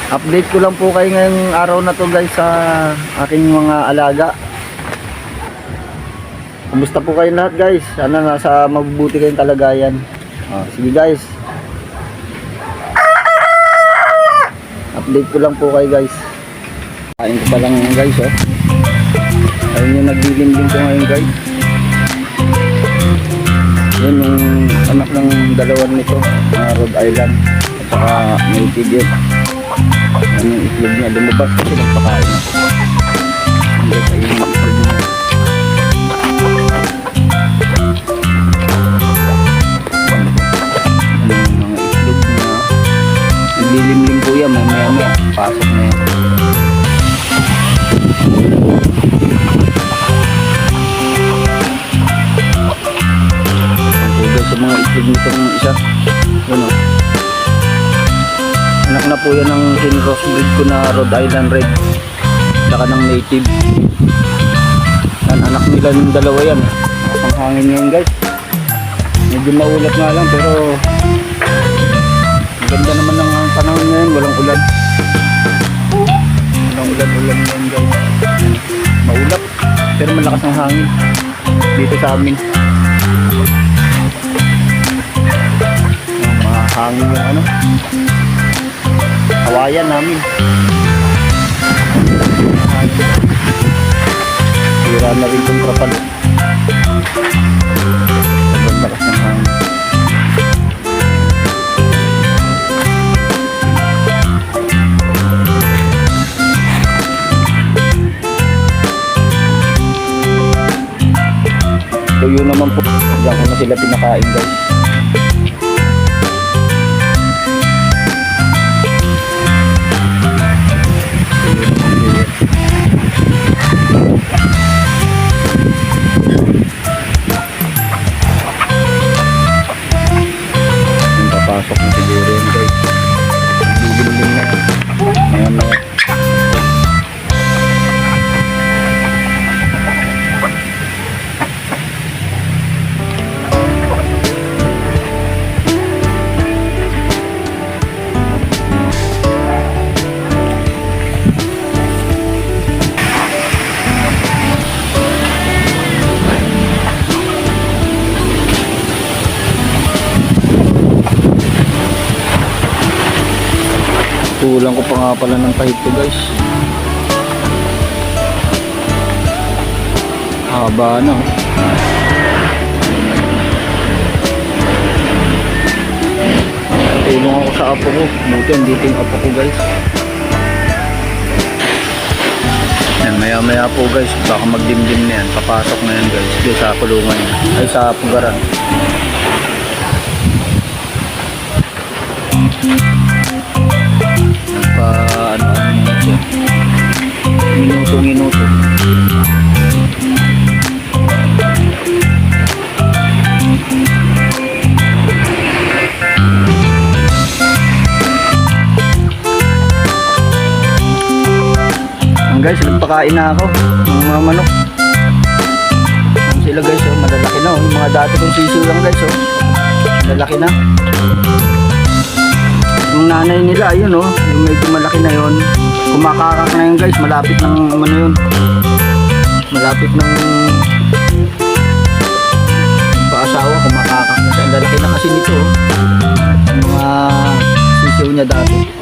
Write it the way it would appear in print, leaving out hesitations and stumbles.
Update ko lang po kayo ngayong araw na to guys sa aking mga alaga. Kumusta po kayo lahat guys? Sana nasa mabubuti kayong kalagayan. Sige guys. Update ko lang po kayo guys. Kain ko pa lang guys Ayun yung naglilimlim ko ngayon guys. Yun yung anak ng dalawan nito, Rhode Island at saka native yun. Yan yung itlog niya, lumabas kasi nagpakain ako. Hanggang sa yung itlog niya. Yung mga itlog na naglilimlim po yan, mamaya pasok na yan. Sa mga itlog nitong isa, yun anak na po yan ng crossbreed ko na Rhode Island Red saka ng native yan, anak nila yung dalawa yan ang hangin ngayon guys, medyo maulat nga lang pero maganda naman ng panahon ngayon, walang ulan ngayon guys, maulap pero malakas ang hangin dito sa amin. Hangin yung kawayan namin. Sira na rin itong trapal. Sobrang lakas ng hangin. Tuyo naman po. Diyan ko na sila pinakain guys. Pasok na siguro yun guys. Bibiling na ayan na. Kulang ko pa nga pala ng pahit ko guys. Haba na tulong ako sa apo ko. Buti andito yung apo ko guys. Yan, maya maya po guys, baka magdimdim na yan. Papasok na yan guys dito sa kulungan ay sa pugaran. Minuto. Guys, nagpakain na ako ng mga manok. Sila guys, malalaki na yung mga dati kong sisiw lang guys, malalaki na. Yung nanay nila, ayun yung medyo malaki na yun. Kumakakak na yun guys, malapit ng yun. Malapit ng paasawa, kumakakak na siya. Ang lalaki na kasi nito, yung mga sisiw niya dati.